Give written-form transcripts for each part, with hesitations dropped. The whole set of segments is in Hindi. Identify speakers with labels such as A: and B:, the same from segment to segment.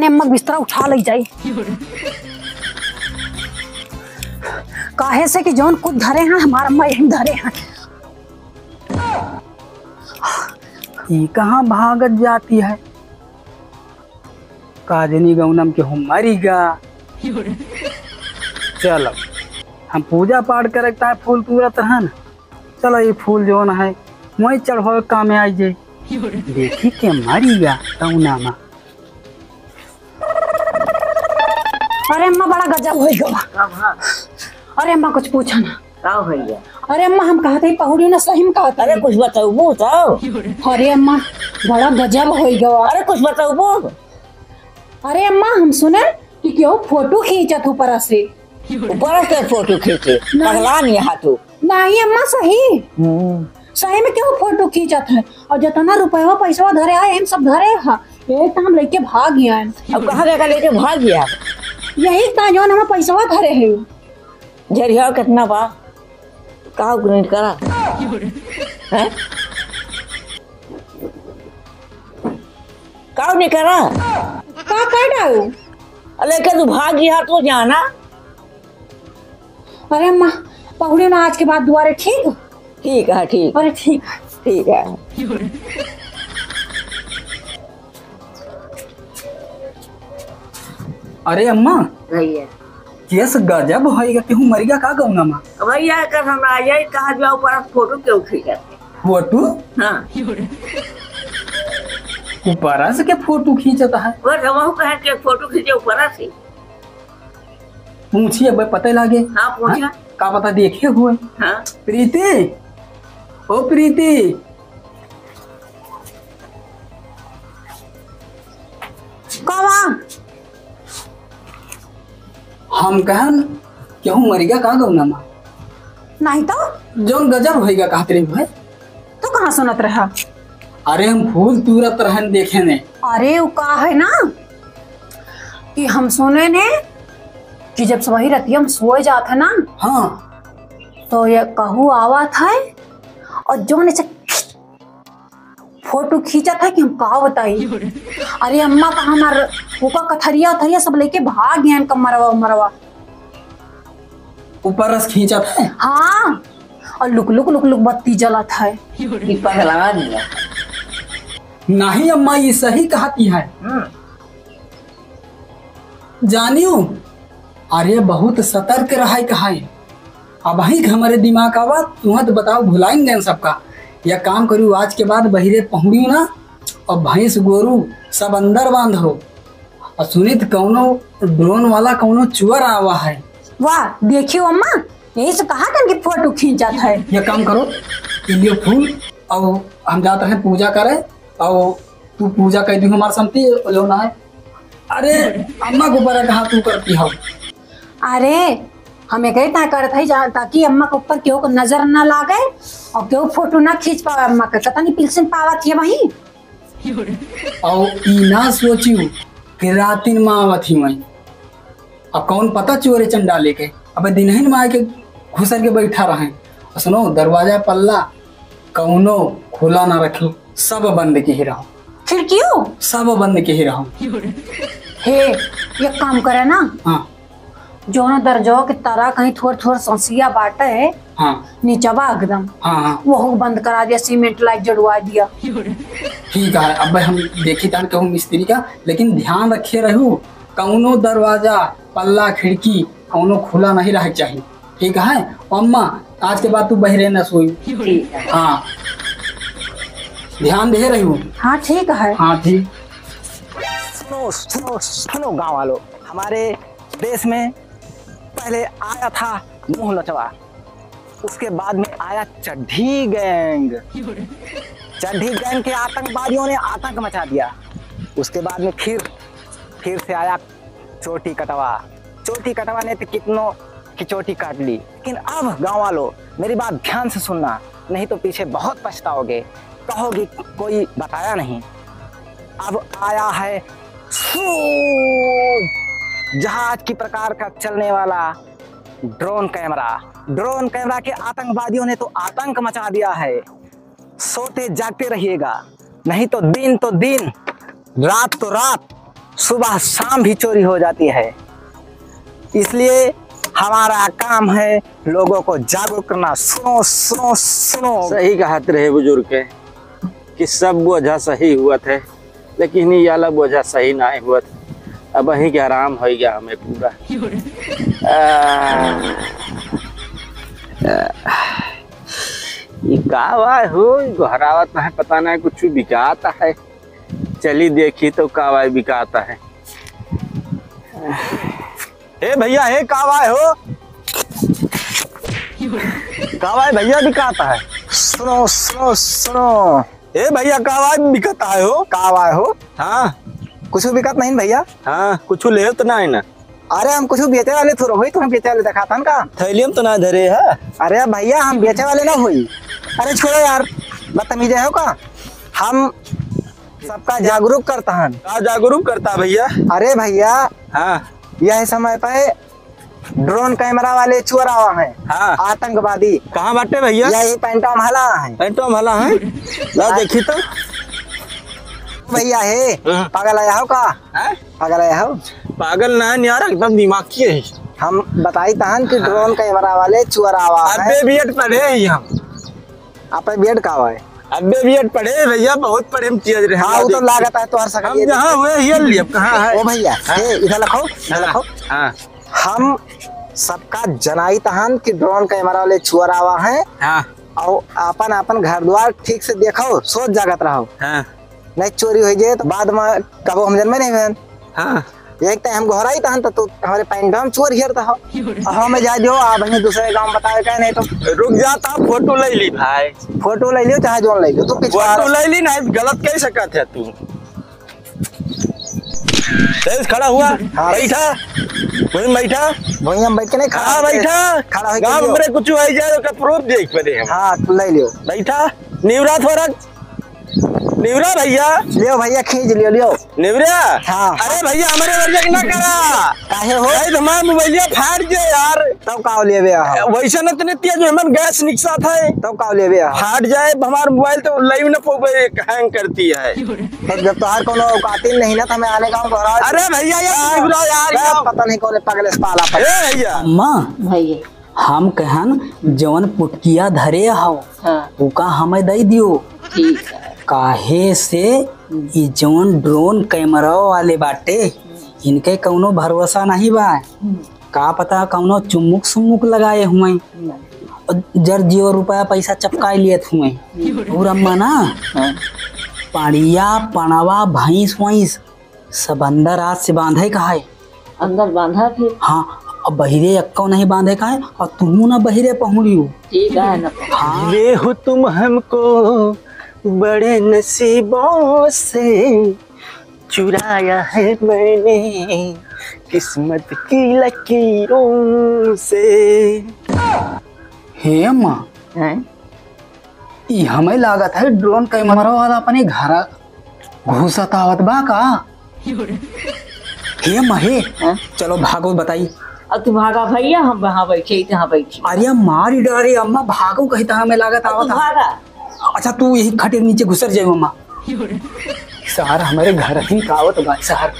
A: तने अम्मा बिस्तरा उठा ले जाई। काहे से कि जौन कुछ धरे हैं हमारा अम्मा यही धरे हैं।
B: ये कहाँ भागत जाती है? काजनी गौनम के हम मरीगा। चलो हम पूजा पाठ करता है, फूल तुरत है ना। चलो ये फूल जो है वही चढ़ो काम में आई जाए। देखी के मरीगा गौनमा।
A: अरे अम्मा बड़ा गजब हो गया। अरे अम्मा कुछ पूछा ना।
C: का भैया?
A: अरे अम्मा हम कहते ही पहुड़ी ना सही में कहते।
C: अरे कुछ बताओ बताओ।
A: अरे अम्मा बड़ा गजब हो गया।
C: अरे कुछ बताओ बोल।
A: अरे अम्मा हम सुने कि क्यों फोटो खींचत ऊपर से।
C: ऊपर से फोटो खींचे? पगला नहीं हाथों।
A: नहीं अम्मा सही सही में क्यों फोटो खींचत है। और जितना रुपया पैसा धरे है हम सब धरे है। एक टाइम लेके भाग गया।
C: अब कहाँ लेकर लेके भाग गया?
A: यही था जो हम पैसा धरे है।
C: झरिया कितना बा? कहा गुनेट करा है? कहा नहीं करा?
A: का कर डालो?
C: लेकिन तू भाग गया तो जाना।
A: अरे अम्मा पहुड़ी ना आज के बाद दोबारा ठीक।
C: ठीक है ठीक।
A: अरे ठीक
C: ठीक है।
B: अरे अम्मा
C: भैया
B: केस गजब होएगा कि हूँ मरीगा का गौना माँ।
C: भैया कर हम आइए कहा जाओ पर फोटो क्यों खींचते?
B: फोटो?
C: हाँ
B: ऊपर से के फोटो खींचता है?
C: वो रवाहू कहे के फोटो खींचे ऊपर से।
B: पूछिए भाई पता लगे।
C: हाँ पूछा।
B: का पता देखे हुए।
C: हाँ
B: प्रीति ओ प्रीति
A: कवा
B: हम कहन क्यों मरीगा का गौना माँ।
A: नहीं तो
B: जौन गजब होएगा कहते रही भाई।
A: तू कहाँ सुनत रहा?
B: अरे हम फूल तुरत रहन देखे ने।
A: अरे वो का है ना कि हम सुने ने कि जब सही रहती हम सोए जाते ना।
B: हाँ
A: तो ये कहू आवा था और जो ने फोटो खींचा था कि हम का बताई। अरे अम्मा का हमार ऊपर कथरिया उथरिया सब लेके भाग गए मरवा मरवा।
B: ऊपर रस खींचा था।
A: हाँ और लुक लुक लुक लुक बत्ती जला था।
C: पगला दिया।
B: नहीं अम्मा ये सही कहती है। जानियो अरे बहुत सतर्क रहा है। अब ही हमारे दिमाग आवा तुम्हें तो बताओ भुलाएंगे सबका। या काम करूँ आज के बाद बहिरे पहुँड़ी ना और भैंस गोरू सब अंदर बांध हो। और सुनित कौनो ड्रोन वाला कौनो चुअर आवा है।
A: वाह देखियो अम्मा यही से कहा था कि फोटो खींचा था।
B: ये काम करो लियो फूल और हम जाते हैं पूजा करे। और तू पूजा कर दी हमारे संती ना है। अरे अम्मा को बड़ा कहा तू करती हो।
A: अरे हमें कही ता करत है ताकि अम्मा के ऊपर क्यों को नजर ना लागे और क्यों फोटो ना खींच पावे। अम्मा के पता नहीं पिलसन पावा थी वही।
B: और ई ना सोचियो कि रातिन माँ आवत ही वही। अब कौन पता चोरे चंडा लेके अब दिन माँ के घुसर के बैठा रहे। और सुनो दरवाजा पल्ला कौनो खुला ना रखो। सब बंद के ही रहो।
A: खिड़कियों
B: सब बंद के ही रहो।
A: हे ये काम करे ना।
B: हाँ
A: जो ना दर्जो के तरह कहीं थोड़ थोड़ संसिया बाटे है।
B: हाँ
A: नीचवा एकदम
B: हाँ हाँ
A: वो बंद करा दिया सीमेंट लाइट जड़वा दिया।
B: ठीक है। अब हम देखी तान कहूँ मिस्त्री का लेकिन ध्यान रखे रहू कौनो दरवाजा पल्ला खिड़की कौनो खुला नहीं रह चाहिए। ठीक है अम्मा आज के बाद तू बहरे न सोई। हाँ ध्यान दे रही हूँ।
A: हाँ ठीक है।
B: हाँ ठीक।
D: सुनो सुनो सुनो गाँव वालों, हमारे देश में पहले आया था मुंह लचवा। उसके बाद में आया चड्ढी गैंग। चड्ढी गैंग के आतंकवादियों ने आतंक मचा दिया। उसके बाद में फिर से आया चोटी कटवा। चोटी कटवा ने तो कितनों की चोटी काट ली। लेकिन अब गाँव वालों मेरी बात ध्यान से सुनना, नहीं तो पीछे बहुत पछताओगे। कहोगे कोई बताया नहीं। अब आया है जहाज की प्रकार का चलने वाला ड्रोन कैमरा। ड्रोन कैमरा के आतंकवादियों ने तो आतंक मचा दिया है। सोते जागते रहिएगा, नहीं तो दिन रात तो रात सुबह शाम भी चोरी हो जाती है। इसलिए हमारा काम है लोगों को जागरूक करना। सुनो सुनो सुनो।
E: सही कहत रहे बुजुर्ग के कि सब बोझा सही हुआ थे, लेकिन ये वाला बोझा सही ना हुआ था। अब वही के आराम हो गया हमें पूरा। ये कावा हो घरावत है, पता नहीं कुछ बिकाता है। चली देखी तो कावा बिकाता है।
D: ए भैया, हे कावाय हो, कावाय भैया बिकाता है। सुनो सुनो सुनो। ए भैया, कावाय बिकता है हो, कावाय हो।
E: हाँ
D: कुछ बिकत नहीं भैया।
E: हाँ, कुछ ले तो नहीं ना।
D: अरे हम कुछ बेचे वाले थोड़ा हुई, तुम्हें बेचे वाले दिखाता का।
E: थैली में तो ना धरे है।
D: अरे भैया, हम बेचे वाले ना हुई। अरे छोड़ो यार, बदतमीज हो का। हम सबका जागरूक करता है।
E: का जागरूक करता भैया?
D: अरे भैया,
E: हाँ
D: यह समय पे ड्रोन कैमरा वाले चोर आवा है।
E: हाँ।
D: आतंकवादी
E: कहाँ बाटे भैया?
D: यही पैंटो महला है।
E: पेंटो भला है। ला देखी तो
D: भैया है
E: हाँ।
D: पागल आया हो का?
E: हैं?
D: पागल आया हो?
E: पागल ना है यार, एकदम दिमाग की है।
D: हम बताई तहन कि ड्रोन कैमरा वाले चोर आवा है।
E: अबे बीएड पढ़े ही हम।
D: आप बेड का है?
E: अबे बीएड पढ़े भैया, बहुत पढ़े हम चीज रहे।
D: हाँ, वो तो लागत है तुम्हारे
E: हम
D: सकल।
E: जहाँ हुए ये लिए कहाँ है?
D: ओ भैया, हे इधर रखो, इधर रखो।
E: हाँ
D: हम सबका जनाई तहन कि ड्रोन कैमरा वाले चोर आवा है।
E: हाँ
D: और अपन अपन घर द्वार ठीक से देखो, सोच जागत रहो।
E: हाँ
D: नहीं चोरी हो जाए तो बाद में कबो हम जन्मे नहीं बहन।
E: हाँ।
D: एक टाइम हम घोरा ही तहन तो तू हमारे पैंटम चोर घेरता हो। हमें जा जो आप दूसरे गांव बताए क्या, नहीं तो
E: रुक जाता, फोटो ले ली भाई।
D: फोटो ले लियो चाहे जोन ले लियो। तू
E: फोटो ले ली ना, गलत कह सका थे तू। तेज खड़ा हुआ।
D: हाँ।
E: बैठा वहीं बैठा।
D: वहीं हम बैठ के नहीं खड़ा।
E: हाँ बैठा।
D: खड़ा हो
E: गाँव में कुछ हो जाए तो प्रूफ देख पड़े हम।
D: हाँ तू ले लियो।
E: बैठा। निवरा थोड़ा निवरा भैया।
D: लियो भैया, खींच लियो लियो।
E: निवरा।
D: हाँ।
E: अरे भैया, हमारे वर्जक ना करा।
D: काहे हो?
E: भाई तुम्हारा मोबाइलिया फाड़ जाए यार।
D: तब काव ले बे आ।
E: वैसा न इतने तेज हमन गैस निकसा था।
D: तब काव ले बे आ।
E: फाट जाए हमारा मोबाइल तो लाइव न पोबे हैंग करती है।
D: तो जब तोहार कोनो औकातिल नहीं ना, तो हमें आने गाँव घोरा।
E: अरे भैया यार निवरा यार।
D: पता नहीं कौन पागल से पाला पर।
E: ए भैया।
B: अम्मा,
A: भैया
B: हम कहन जवन पुटकिया धरे हो उका हमें दे दियो।
A: ठीक है।
B: काहे से ये जवन ड्रोन कैमरा वाले बाटे इनके कौनो भरोसा नहीं बा। का पता कौनो चुमुक सुमुक लगाए हुए जर जियो रुपया पैसा चपका लिए हुए। और अम्मा ना पाड़िया पड़वा भैंस वैंस सब अंदर आज से बांधे का है।
A: अंदर बांधा फिर?
B: हाँ, अब बहिरे अक्को नहीं बांधे का है और तुम ना बहिरे पहुँड़ियो।
A: ठीक है ना।
B: हाँ,
E: ले हो तुम हमको बड़े नसीबों से चुराया है मैंने किस्मत की लकीरों से।
B: हे अम्मा, ये हमें लागत है ड्रोन कैमरा वाला अपने घर घुसता आवत बा का। हे अम्मा हे, चलो भागो बताई।
A: अब तू भागा भैया, हम वहाँ बैठे थे, यहाँ बैठे।
B: अरे मारी डरे अम्मा, भागो कहता हमें लागत आवत।
A: भागा।
B: अच्छा तू यही खटे के नीचे घुसर जाए अम्मा। सहार हमारे घर ही कावत बा सहार।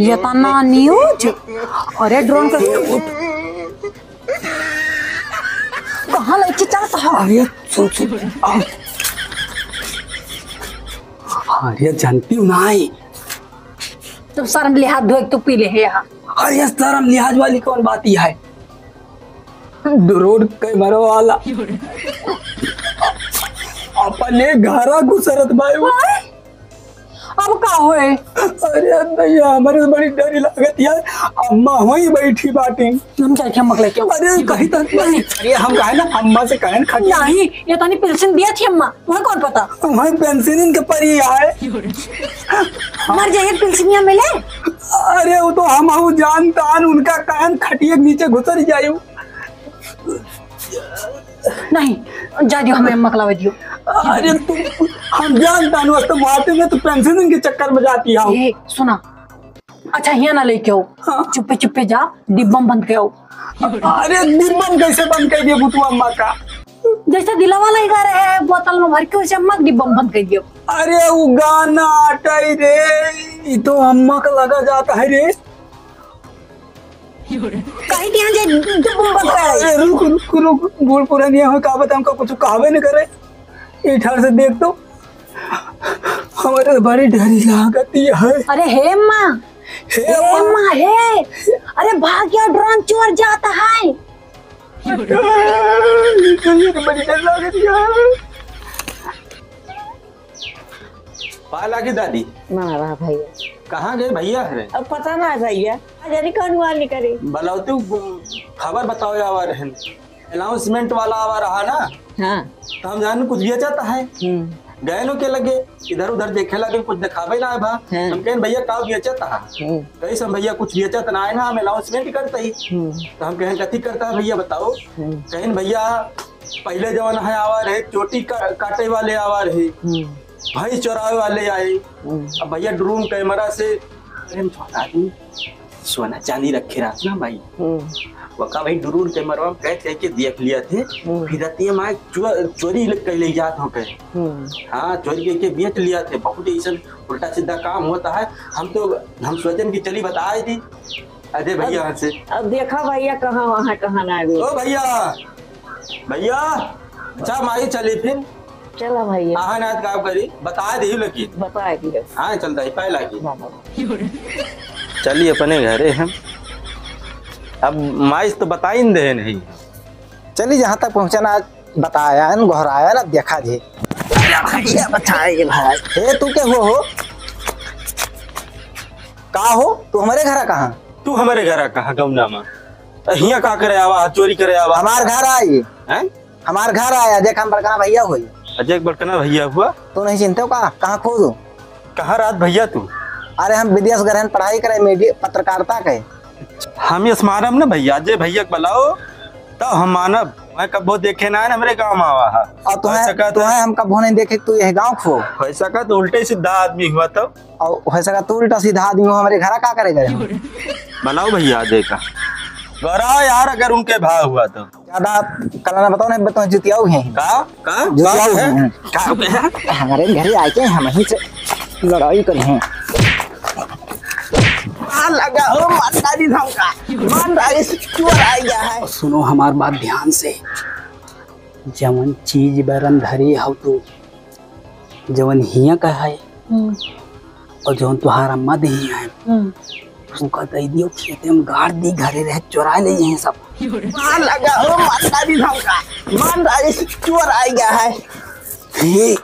A: ये तना न्यूज। अरे ड्रोन का कहाँ लेके चलता है?
B: अरे सुन सुन। अरे जानती हूँ नहीं।
A: तुम शर्म लिहाज धोए तू पी ले है यहाँ।
B: अरे शर्म लिहाज वाली कौन बात ही है? ड्रोन कैमरा वाला अपने घरा घुसरत भाई।
A: अब का होए?
B: अरे भैया, हमारे तो बड़ी डर लागत यार। अम्मा वहीं बैठी बाटी।
A: हम जाके हम मकले क्यों?
B: अरे कहीं तक नहीं। अरे हम कहे ना अम्मा से कहे खट
A: नहीं, ये तो नहीं पेंशन दिया थी अम्मा, तुम्हें कौन पता?
B: वहीं पेंसिल के परी आए।
A: मर जाइए पेंशनिया मिले।
B: अरे वो तो हम जानता उनका कहन खटिए नीचे घुसर जायू।
A: नहीं जा दियो, हमें मकला दियो।
B: अरे तुम हम जानता मारते में तो पेंसिल के चक्कर में जाती है।
A: ए सुना, अच्छा यहाँ ना लेके आओ। चुप्पे चुप्पे जा, डिब्बा में बंद के आओ।
B: अरे डिब्बा में कैसे बंद कर दिया बुतू अम्मा का?
A: जैसे दिला वाला ही घर है बोतल में भर के, वैसे अम्मा डिब्बा में बंद कर दियो।
B: अरे वो गाना हटाई रे, ये तो अम्मा का लगा जाता है रे।
A: कहीं ध्यान जे तू बम बता रही।
B: अरे रुक रुक रुक, बोल पुरानिया हो का बता, हमका कुछ कहवे न करे। ये ठार से देख तो हमारे बड़ी डरी लागत है।
A: अरे हे माँ, हे माँ हे, अरे भाग गया, ड्रोन चोर जाता है।
B: बड़ी डर लागत है।
E: पाला की दादी
C: ना रहा भैया,
E: कहाँ गए भैया है?
C: अब पता ना भैया, अरे कौन हुआ नहीं करे।
E: बलौते खबर बताओ आवा रहे, अनाउंसमेंट वाला आवा रहा ना।
C: हाँ।
E: तो हम जाने कुछ बेचा है, गए नो के लगे इधर उधर देखे लगे, कुछ दिखावे ना है भा। हम कहें भैया का बेचता है, कहीं सब भैया कुछ बेचत ना है ना, हम अनाउंसमेंट करते ही। तो हम कहें कथी करता है भैया बताओ। कहें भैया पहले जवान है आवा रहे, चोटी काटे वाले आवा रहे, भाई चौराहे वाले आए। अब भैया ड्रोन कैमरा से आदमी सोना चांदी रखे रहा ना भाई, वका भाई ड्रोन कैमरा में कैद करके देख लिया थे। फिर रतिया माँ चोरी कर ले जात हो गए। हाँ, चोरी करके बेच लिया थे। बहुत ऐसा उल्टा सीधा काम होता है। हम सोचें कि चली बताए थी अरे भैया से।
C: अब देखा भैया कहाँ वहाँ कहाँ ना गए।
E: ओ भैया भैया अच्छा माई चली फिर
C: चला भैया,
E: आहा नाथ काम करी बता दी, लेकिन
C: बता दिया।
E: हाँ चलता है पहला की। चलिए अपने घरे हम अब माइस तो बता ही दे नहीं।
D: चलिए जहाँ तक पहुँचना बताया न घोराया ना देखा जी।
C: बताएंगे भाई।
D: हे तू क्या हो का हो, तू हमारे घर कहाँ?
E: तू हमारे घर कहाँ गौना में हिया का करे आवा, चोरी करे आवा?
D: हमार घर आई
E: हैं?
D: हमार घर आया, देख हम बड़का भैया हुई।
E: अजय बड़कना भैया हुआ?
D: तू नहीं चिंते हो कहाँ खोजू?
E: कहाँ रात भैया तू?
D: अरे हम विदेश गए पढ़ाई करे, मीडिया पत्रकारिता के।
E: हम ये मानब ना भैया, अजय भैया बुलाओ तो हम मानब। मैं कबो देखे ना है मेरे गाँव में आवा है।
D: और तुम्हें हम कबो नहीं देखे, तू यह गाँव खो
E: वैसा का तो उल्टे सीधा आदमी हुआ तो।
D: और वैसा का तू उल्टा सीधा आदमी हो, हमारे घर का करे गए?
E: बनाओ भैया अजय का गौरा यार, अगर उनके भाव हुआ तो
D: ज्यादा कल बताओ नहीं, बताओ जुतियाऊ हैं
E: का
D: जुतियाऊ हैं हमारे घर आके हम ही से लड़ाई करी हैं।
C: लगा हो मानदारी धमका, मानदारी से चोर आ गया है।
B: सुनो हमार बात ध्यान से, जवन चीज बरन धरी हो तू, जवन हिया का है और जवन तुहार अम्मा दे है, उसका दे दियो खेते में गाड़ दी, घरे रह चुरा ले हैं सब।
C: लगा हो मानदारी धमका, मानदारी से चोर आ गया है।
B: हे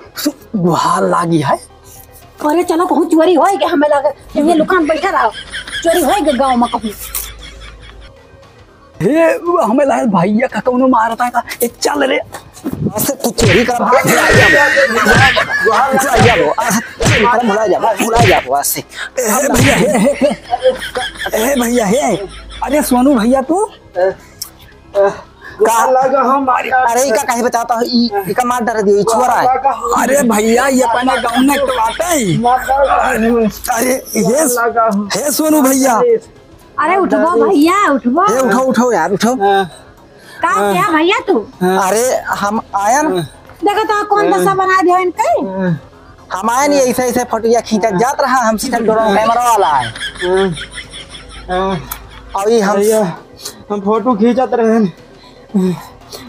B: गुहार लागी है।
A: अरे चलो कहूँ चोरी हो गया, हमें लगा ये दुकान बैठा रहो, चोरी हो गया गाँव में कहूँ।
B: हे हमें लगा भैया का कौनो मारता है का, चल रे
D: तू चोरी कर
B: भैया हे। अरे सोनू भैया तू
E: लगा हमारी।
D: अरे का कहीं बताता हूँ, ई का मार डर दियो, चोरा है।
B: अरे भैया ये अपने गाँव में तो आता है। अरे हे सोनू भैया,
A: अरे उठो भैया उठो।
D: उठो उठो यार उठो।
A: का क्या भैया तू?
D: अरे हम आया न,
A: देखो तो कौन दशा बना दिया इनके।
D: हम आए नहीं, ऐसे ऐसे फोटोया खींचत जात रहा, हम सीधा ड्रोन कैमरा वाला है। और ये
E: हम फोटो खींचत रहे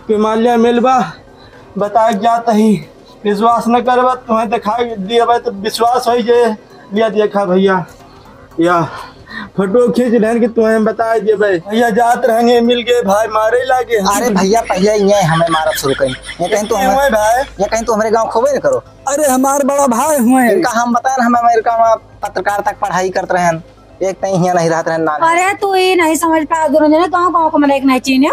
E: कि माल्या मिलबा बता जाता ही, विश्वास न करबा तुम्हें दिखा दिया तो विश्वास हो जे लिया। देखा भैया या फोटो खींच रहे कि तुम्हें बता दिए भैया जात रहने मिल गए भाई मारे लागे।
D: अरे भैया पहले ये हमें मारा शुरू करें, ये कहीं तो हमारे गांव खोबे न करो।
B: अरे हमारे बड़ा भाई हुए
D: इनका हम बताए हम अमेरिका में पत्रकारिता पढ़ाई करते रहे, एक नहीं यहाँ नहीं रहते रहे।
A: अरे तू ये नहीं समझ पाया, दोनों जने गाँव गाँव को मैंने एक नहीं चीने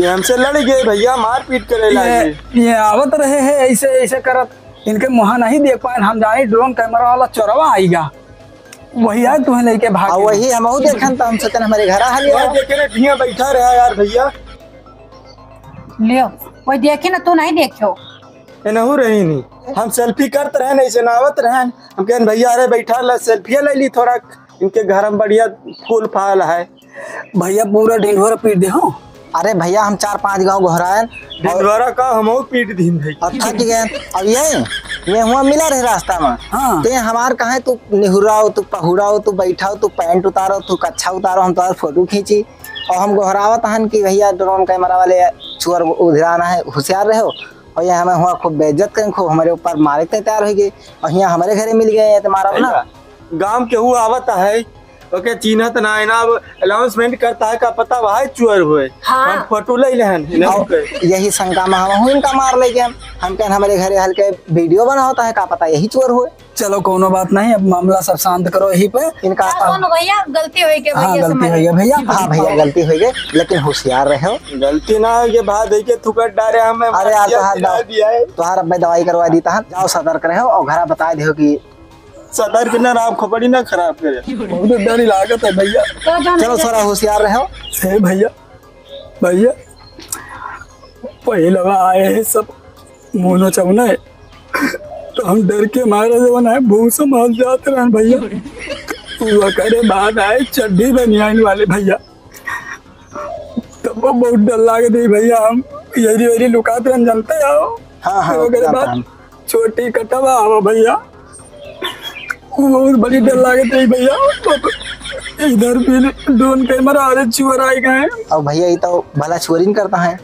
E: हमसे लड़ गए भैया, मार पीट करे लागे।
B: ये आवत रहे हैं ऐसे ऐसे करत, इनके मुहा नहीं देख पाए, हम जाने ड्रोन कैमरा वाला चोरवा आएगा, वही आज तुम्हें लेके भाग।
D: वही हम देखन तो हम सोचन हमारे घर आ लिया।
E: देखे बैठा रहा यार भैया,
A: लियो वही देखे ना, तू नहीं देखो
E: नहू रही नहीं। हम सेल्फी करते रहे नहीं सुनावत रहे, हम कहें भैया अरे बैठा ला सेल्फी ले ली थोड़ा, इनके घर में बढ़िया फूल फाल है।
B: भैया पूरा ढिंढोरा पीट दे हो।
D: अरे भैया हम 4-5 गाँव घोराए
E: ढिंढोरा का हम पीट दी भाई,
D: और थक गए। अब ये ये हुआ मिला रहे रास्ता में।
B: हाँ।
D: तो ये हमार कहा तू निहुराओ, तू पहुराओ, तू बैठाओ, तू पैंट उतारो, तू कच्छा उतारो, हम तुम्हारा फोटो खींची और हम गोहरावत हन कि भैया ड्रोन कैमरा वाले चुअर उधराना है, होशियार रहो। और ये हमें हुआ खूब बेइज्जत करें, खूब हमारे ऊपर मारे तैयार हो गए और यहाँ हमारे घरे मिल गए तुम्हारा ना।
E: गांव के हुआ आवता है ओके चिन्हत ना है ना, अब अनाउंसमेंट करता है का पता वह चुअर हुए।
A: हाँ।
E: हम फोटो ले लेहन
D: यही शंका में हम इनका मार ले गए। हम कहें हमारे घरे हल्के वीडियो बना होता है, का पता यही चोर हुए।
B: चलो कोनो बात नहीं, अब मामला सब शांत करो यही पे।
D: इनका
A: कौन भैया गलती हुई के
B: हाँ
A: भैया
B: गलती
A: समझ
B: हुई है भैया।
D: हाँ भैया गलती हो गई, लेकिन होशियार रहो।
E: गलती ना ये भाग दे के थुकट डाले हमें।
D: अरे यार
E: दिया है
D: तुहार अब्बे दवाई करवा दी था, जाओ सतर्क रहो और घर बता दो कि
E: सदर के ना राम खोपड़ी ना खराब करे।
B: बहुत डर लागत है भैया।
D: चलो थोड़ा होशियार रहो।
B: हे भैया भैया पहले आए हैं सब मोनो चवना है तो हम डर के मारे जवन है बहुत संभाल जाते रहे भैया। हुआ करे बाद आए चड्डी बनियान वाले भैया, तब बहुत डर लागे थे भैया। हम यही वही लुकाते रहे जानते आओ।
D: हाँ हाँ
B: ओकरे बाद छोटी कटवा आओ भैया, बहुत बड़ी डर लागे थे भैया। इधर भी ड्रोन कैमरा आ रहे चुअर आए गए।
D: और भैया ये तो भला चोरी नहीं करता है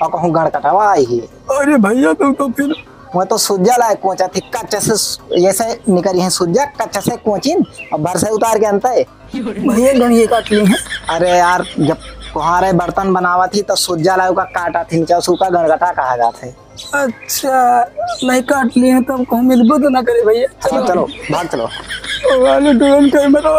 D: और कहूँ गड़ कटावा आई है।
B: अरे भैया तुम तो फिर
D: मैं तो सूजा लाए कोचा थी कच्चे से ऐसे निकली है सूजा कच्चे से कोचिन और भर से उतार के अंत है
B: भैया गणिये काट ली है।
D: अरे यार जब कुहारे बर्तन बनावा थी तो सूजा लाए का काटा थी नीचे उसका गणगटा कहा जाता है।
B: अच्छा नहीं काट लिए तब कहूँ मिलबो तो ना करे भैया।
D: चलो चलो भाग चलो।
B: वाले ड्रोन कैमरा